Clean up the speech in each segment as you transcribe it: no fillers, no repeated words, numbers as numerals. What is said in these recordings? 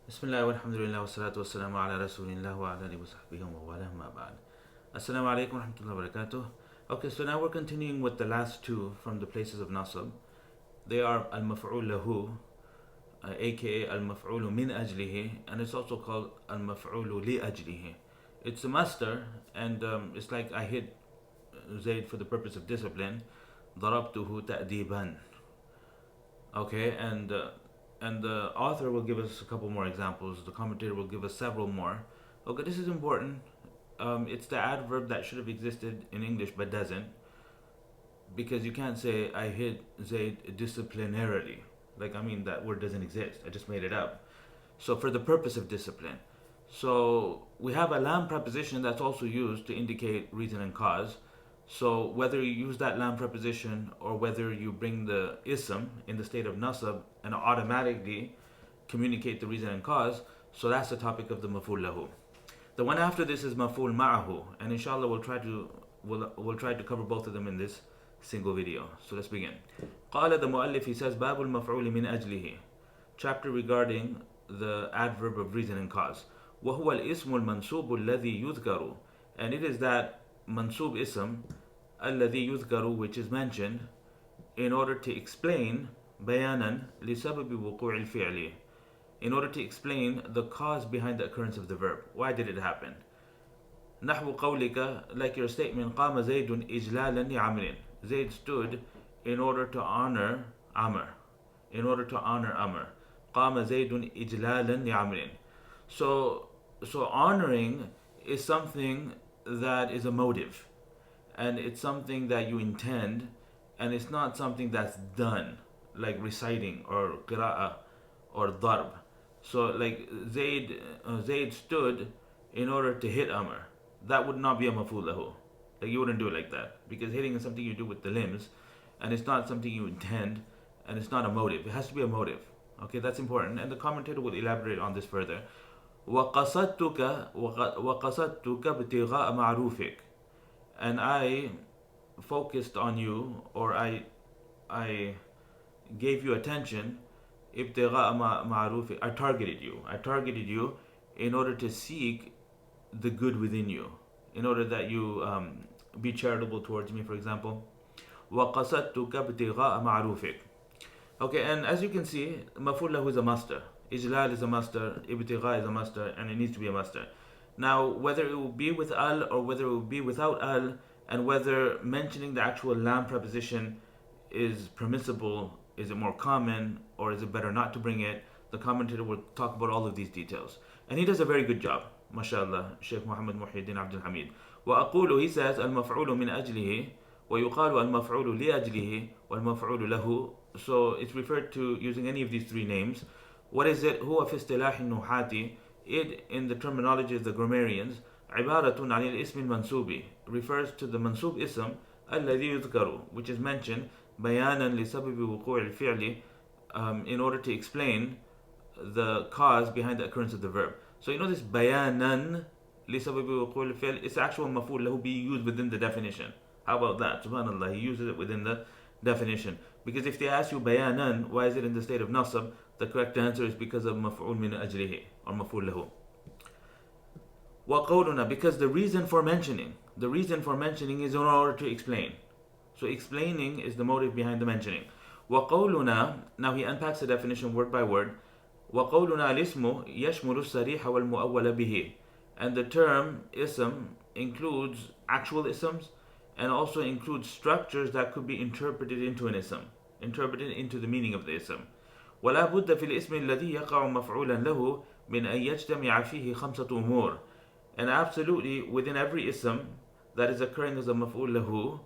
Bismillah walhamdulillah wa salatu wa salamu ala rasulillah wa ala alihi wa sahbihi wa wala ma ba'd. Assalamu alaikum wa rahmatullahi wa barakatuh. Okay, so now we're continuing with the last two from the places of naṣb. They are al-Maf'ūl Lahu, aka al-Maf'ūl Min Ajlihi, and it's also called al-Maf'ūl Li Ajlihi. It's a master, and it's like I hit Zayd for the purpose of discipline. ضربته تأديبا. Okay, and the author will give us a couple more examples. The commentator will give us several more. Okay, this is important. It's the adverb that should have existed in English but doesn't, because you can't say I hit Zayd disciplinarily. Like, I mean, that word doesn't exist. I just made it up. So for the purpose of discipline. So we have a lam preposition that's also used to indicate reason and cause. So whether you use that lam preposition or whether you bring the ism in the state of naṣb and automatically communicate the reason and cause, so that's the topic of the Maf'ūl Lahu. The one after this is Maf'ūl Ma'ahu, and inshallah we'll try to cover both of them in this single video. So let's begin. قال the muallif, he says, باب المفعول من أجله, chapter regarding the adverb of reason and cause. وهو الاسم المنصوب الذي يذكر, and it is that mansub ism الذي يذكر, which is mentioned in order to explain بيانا لسبب وقوع الفعل, in order to explain the cause behind the occurrence of the verb. Why did it happen? نحو قولك, like your statement, قام زيد إجلالا لعمر. Zayd stood in order to honor Amr. In order to honor Amr. قام زيد إجلالا لعمر. So honoring is something that is a motive, and it's something that you intend, and it's not something that's done, like reciting or qira'ah or darb. So like Zayd stood in order to hit Amr. That would not be a maf'ūl lahu. Like, you wouldn't do it like that, because hitting is something you do with the limbs, and it's not something you intend, and it's not a motive. It has to be a motive. Okay, that's important, and the commentator will elaborate on this further. وَقَصَدْتُكَ ابْتِغَاءَ مَعْرُوفِكَ, and I focused on you, or I gave you attention. ابْتِغَاءَ مَعْرُوفِكَ, I targeted you in order to seek the good within you, in order that you be charitable towards me, for example. وَقَصَدْتُكَ ابْتِغَاءَ مَعْرُوفِكَ. Okay, and as you can see, Maf'ūl Lahu is a master. Ijlal is a master, ibtigha is a master, and it needs to be a master. Now, whether it will be with al or whether it will be without al, and whether mentioning the actual lam preposition is permissible, is it more common, or is it better not to bring it, the commentator will talk about all of these details. And he does a very good job, mashallah, Shaykh Muhammad Muhyiddin Abdul Hamid. وأقول, he says, المفعول من أجله ويقال المفعول لأجله والمفعول له. So it's referred to using any of these three names. What is it? هو في اصطلاح النحاة, it in the terminology of the grammarians, عبارة عن الاسم المنصوب, refers to the mansub ism الذي يذكر, which is mentioned بيانا لسبب وقوع الفعل, in order to explain the cause behind the occurrence of the verb. So you know this بيانا لسبب وقوع الفعل, it's actual مفعول له be used within the definition. How about that? Subhanallah, he uses it within the definition. Because if they ask you bayanan, why is it in the state of naṣb, the correct answer is because of Maf'ūl Min Ajlihi or Maf'ūl Lahu. وَقَوْلُنَا, because the reason for mentioning is in order to explain. So explaining is the motive behind the mentioning. وَقَوْلُنَا, now he unpacks the definition word by word. وَقَوْلُنَا الْإِسْمُ يَشْمُلُ الصَّرِيحَ وَالْمُؤَوَّلَ بِهِ, and the term ism includes actual isms, and also includes structures that could be interpreted into an ism, interpreted into the meaning of the ism. ولا بد في الاسم الذي يقع مفعولا له من أن يجتمع فيه خمسة أمور, and absolutely within every ism that is occurring as a maf'ul lahu,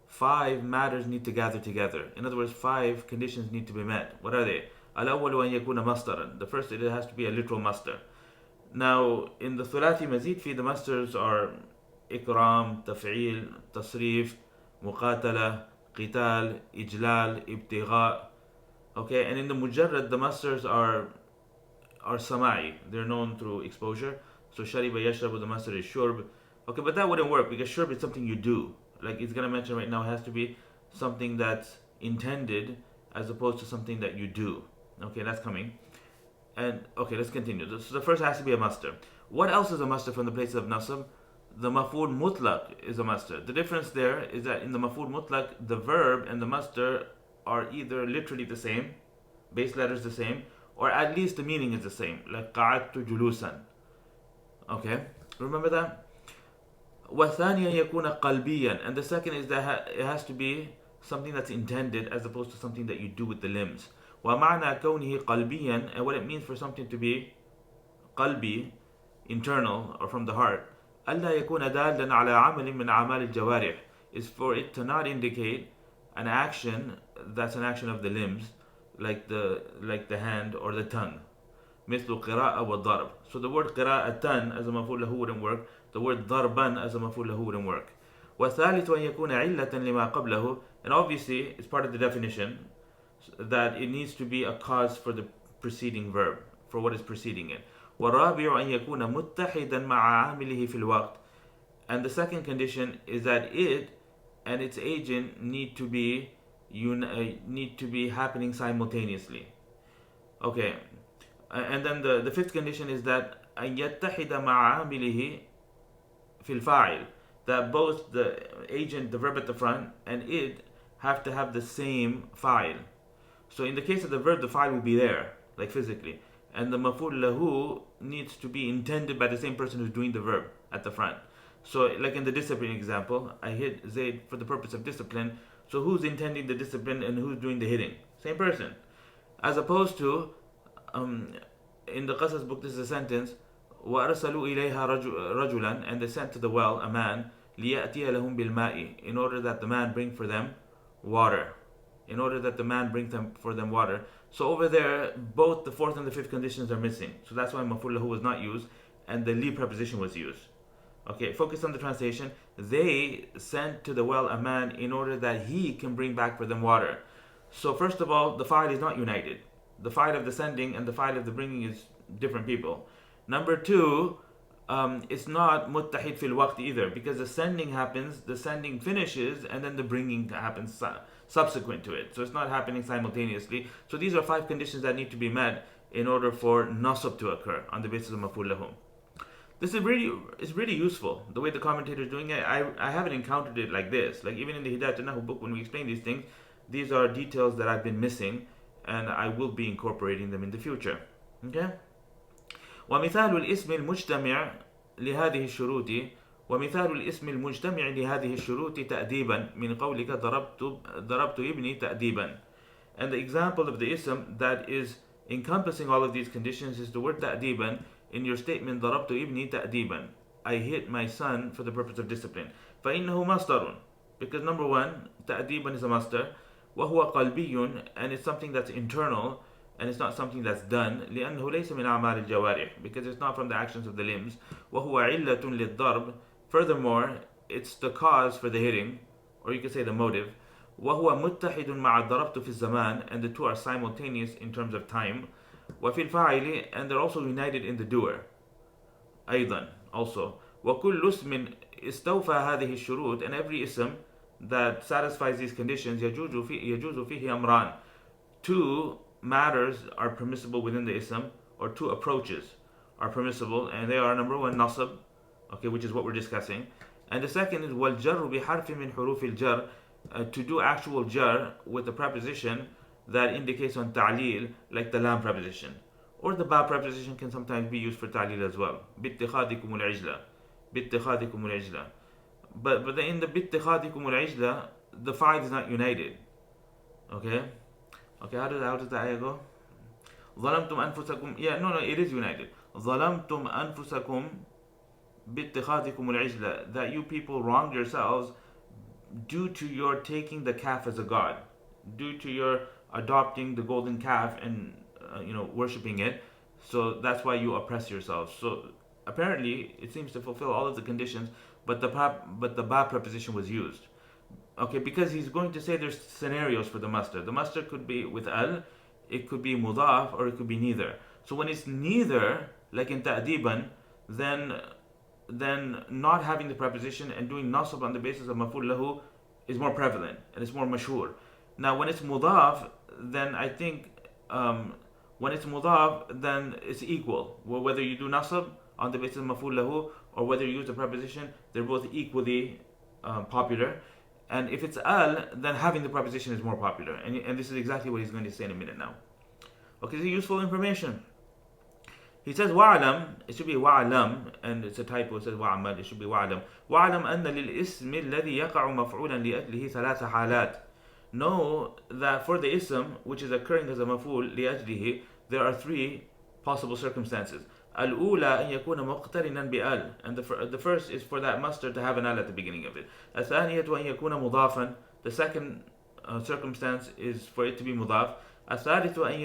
5 matters need to gather together. In other words, 5 conditions need to be met. What are they? الأول أن يكون مصدرا, the first, it has to be a literal master. Now in the ثلاثي مزيد في, the masters are إكرام, تفعيل, تصريف, مقاتلة, قتال, إجلال, ابتغاء. Okay, and in the mujarrad, the masters are sama'i. They're known through exposure. So shariba yashrabu, the master is shurb. Okay, but that wouldn't work, because shurb is something you do. Like it's gonna mention right now, it has to be something that's intended as opposed to something that you do. Okay, that's coming. And okay, let's continue. So the first has to be a masdar. What else is a masdar from the place of naṣb? The maf'ūl mutlaq is a masdar. The difference there is that in the maf'ūl mutlaq, the verb and the masdar are either literally the same, base letters the same, or at least the meaning is the same. Like qa'adtu julusan. Okay, remember that? وَثَانِيًا يَكُونَ قَلْبِيًا. And the second is that it has to be something that's intended as opposed to something that you do with the limbs. وَمَعْنَى كَوْنِهِ قَلْبِيًا. And what it means for something to be qalbi, internal or from the heart, أَلَّا يَكُونَ دَالًا عَلَى عَمَلٍ مِنْ أَعْمَالِ الْجَوَارِحِ, is for it to not indicate an action that's an action of the limbs, like the hand or the tongue. مثل قراءة والضرب. So the word قراءة as a مفعول له wouldn't work. The word ضربا as a مفعول له wouldn't work. والثالث أن يكون علة لما قبله. And obviously it's part of the definition that it needs to be a cause for the preceding verb, for what is preceding it. والرابع أن يكون متحدا مع عامله في الوقت. And the second condition is that it and its agent need to be happening simultaneously. Okay. And then the fifth condition is that أن يتحد مع عامله في الفاعل, that both the agent, the verb at the front, and it have to have the same fa'il. So in the case of the verb, the fa'il will be there, like physically. And the maf'ūl lahu needs to be intended by the same person who's doing the verb at the front. So like in the discipline example, I hit Zayd for the purpose of discipline. So who's intending the discipline and who's doing the hitting? Same person. As opposed to, in the Qasas book, this is a sentence, وَأَرْسَلُوا إِلَيْهَا رَجُلًا, and they sent to the well a man, لِيَأْتِيَ لَهُمْ بِالْمَاءِ, in order that the man bring for them water. In order that the man bring for them water. So over there, both the fourth and the fifth conditions are missing. So that's why maf'ūl lahu was not used, and the li preposition was used. Okay, focus on the translation. They sent to the well a man in order that he can bring back for them water. So first of all, the fa'il is not united. The fa'il of the sending and the fa'il of the bringing is different people. Number two, it's not muttahid fil waqt either, because the sending happens, the sending finishes, and then the bringing happens subsequent to it. So it's not happening simultaneously. So these are 5 conditions that need to be met in order for naṣb to occur on the basis of maf'ūl lahu. This is really useful, the way the commentator is doing it. I haven't encountered it like this. Like even in the Hidayat al-Nahu book, when we explain these things, these are details that I've been missing, and I will be incorporating them in the future. Okay? ومثال الاسم المجتمع لهذه الشروط ومثال الاسم المجتمع لهذه الشروط تأديبا من قولك ضربت ابني تأديبا. And the example of the ism that is encompassing all of these conditions is the word تأديبا in your statement ضربت ابني تأديبا. I hit my son for the purpose of discipline. فإنه مصدر, because number one, تأديبا is a masdar, وهو قلبي, and it's something that's internal, and it's not something that's done, لأنه ليس من أعمال الجوارح, because it's not from the actions of the limbs. وهو علة للضرب. Furthermore, it's the cause for the hitting, or you could say the motive. وهو متحد مع ضربت في الزمان, and the two are simultaneous in terms of time. وفي الفاعل, and they're also united in the doer. أيضا, also. وكل اسم استوفى هذه الشروط, and every ism that satisfies these conditions يجوز فيه أمران. 2 matters are permissible within the ism, or 2 approaches are permissible, and they are number 1, naṣb, okay, which is what we're discussing, and the second is والجر بحرف من حروف الجر, to do actual jar with a preposition that indicates on ta'lil, like the lam preposition, or the ba preposition can sometimes be used for ta'lil as well. باتخاذكم العجلة, باتخاذكم العجلة. But in the باتخاذكم العجلة, the fa'il is not united. Okay, how does the ayah go? ظلمتم أنفسكم. Yeah, no, it is united. ظلمتم أنفسكم باتخاذكم العجلة, that you people wronged yourselves due to your taking the calf as a god, due to your adopting the golden calf and worshipping it. So that's why you oppress yourselves. So apparently it seems to fulfill all of the conditions, but the ba preposition was used. Okay, because he's going to say there's scenarios for the masdar. The masdar could be with al, it could be mudaf, or it could be neither. So when it's neither, like in ta'diban, then not having the preposition and doing naṣb on the basis of maf'ūl lahu is more prevalent and it's more mashhur. Now when it's mudaf, then I think When it's mudaf, then it's equal. Well, whether you do naṣb on the basis of Maf'ūl Lahu or whether you use the preposition, they're both equally popular. And if it's al, then having the preposition is more popular. And this is exactly what he's going to say in a minute now. Okay, so useful information. He says wa'alam, it should be wa'alam, and it's a typo, it says wa'amal, it should be wa'alam. Wa'alam anna lil-ism alladhi yaqa'u maf'ūlan li'ajlihi thalatha halat. Know that for the ism, which is occurring as a maf'ūl li'ajlihi, there are three possible circumstances. Al-ula an yakuna muqtarinan bi-al, and the first is for that master to have an al at the beginning of it. Al-thaniyatu an yakuna mudafan, the second circumstance is for it to be mudaf. الثالثة أن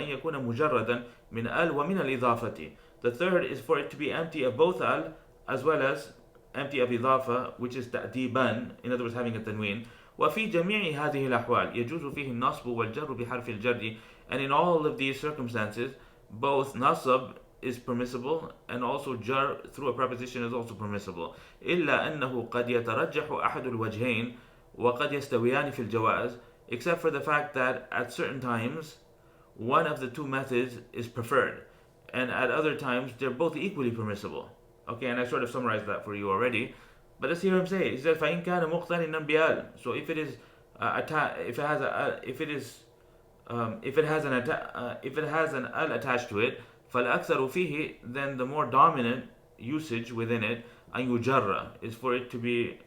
يكون مجردا من ال ومن الإضافة. The third is for it to be empty of both al as well as empty of إضافة, which is تأديبا, in other words having a tanween. وفي جميع هذه الأحوال يجوز فيه النصب والجر بحرف الجر. And in all of these circumstances, both naṣb is permissible and also jar through a preposition is also permissible. إلا أنه قد يترجح أحد الوجهين وقد يستويان في الجواز, except for the fact that at certain times one of the two methods is preferred and at other times they're both equally permissible. Okay, and I sort of summarized that for you already, but let's hear him say it. He says فَإِنْ كَانَ مُقْتَرِنًا بِأَلْ. So if it has an al attached to it, فَالْأَكْثَرُ فِيهِ, then the more dominant usage within it, أَنْ يُجَرَّ, is for it to be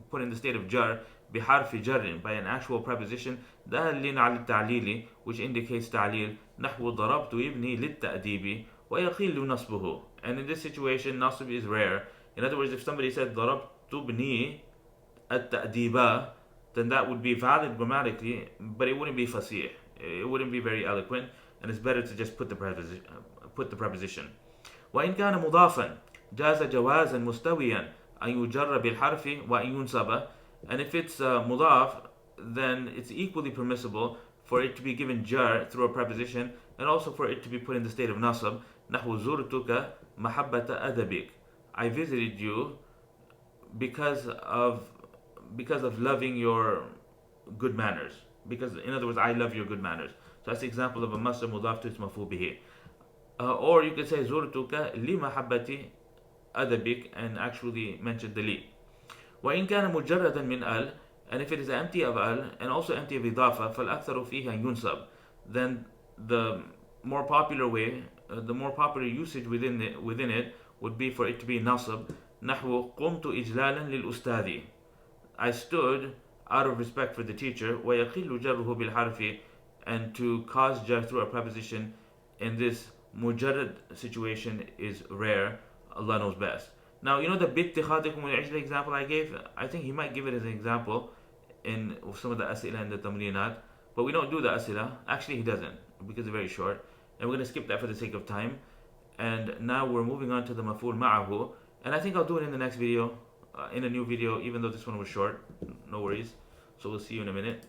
put in the state of jar بحرف جر, by an actual preposition دال على التعليل, which indicates تعليل. نحو ضربت ابني للتأديب ويقل نصبه. And in this situation, naṣb is rare. In other words, if somebody said ضربت ابني التأديب, then that would be valid grammatically, but it wouldn't be fasih. It wouldn't be very eloquent, and it's better to just put the preposition. وإن كان مضافا جاز جوازا مستويا أن يجر بالحرف وأن ينصب. And if it's mudaf, then it's equally permissible for it to be given jar through a preposition and also for it to be put in the state of naṣb. نحو زرتك محبة أدبك. I visited you because of loving your good manners. Because, in other words, I love your good manners. So that's the example of a masdar mudaf to its maf'ūl bihi. Or you could say زرتك لمحبة أدبك and actually mention the li. وإن كان مجردا من ال, and if it is empty of al and also empty of إضافة, فالأكثر فيه أن ينصب, then the more popular way, the more popular usage within it would be for it to be naṣb. نحو قمت إجلالا للأستاذ. I stood out of respect for the teacher. ويقل جره بالحرف, and to cause jar through a preposition in this mujarrad situation is rare. Allah knows best. Now, you know the decoding example I gave? I think he might give it as an example in some of the asila and the tamrinat, but we don't do the asila. Actually, he doesn't, because it's very short, and we're going to skip that for the sake of time. And now we're moving on to the Maf'ūl Ma'ahu, and I think I'll do it in the next video, in a new video, even though this one was short. No worries. So we'll see you in a minute.